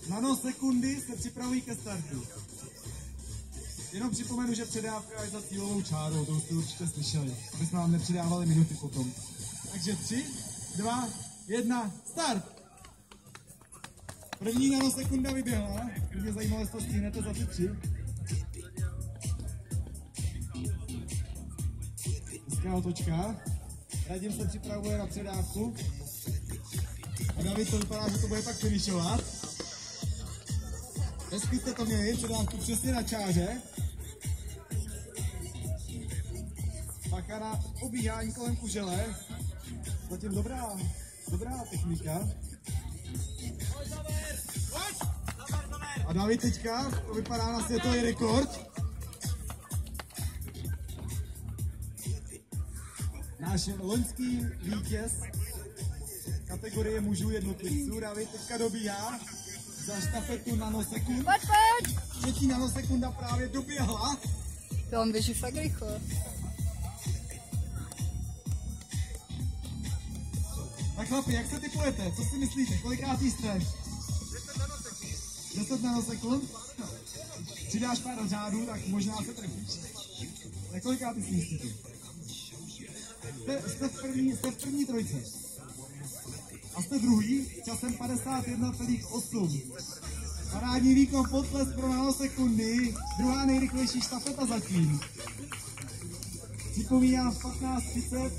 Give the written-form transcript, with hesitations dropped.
Nanosekundy se připravují ke startu. Jenom připomenu, že předávka je za cílovou čárou, to jste určitě slyšeli, aby jsme vám nepředávali minuty potom. Takže 3, 2, 1, start! První nanosekunda vyběhla, mě zajímalo, jestli to stihnete za ty 3. Hezká otočka. Radim se připravuje na předávku. A David to vypadá, že to bude pak finišovat. Hezky jste to měli, předávku přesně na čáře. Bacha na obíhání kolem kužele. Zatím dobrá technika. A David teďka, to vypadá na světový rekord. Náš loňský vítěz kategorie mužů jednotlivců. David teďka dobíhá za štafetu nanosekund. Pojď! Třetí nanosekunda právě doběhla. To on běží fakt rychle. Tak chlapi, jak se typujete? Co si myslíte? Kolikátý jste? 10 nanosekund? Přidáš pár řádů, tak možná se trefíš. Tak kolikátý si myslíte? Jste v první trojce. A jste druhý časem 51,8. Parádní výkon, potlesk pro nanosekundy. Druhá nejrychlejší štafeta zatím. Připomínám 15:30.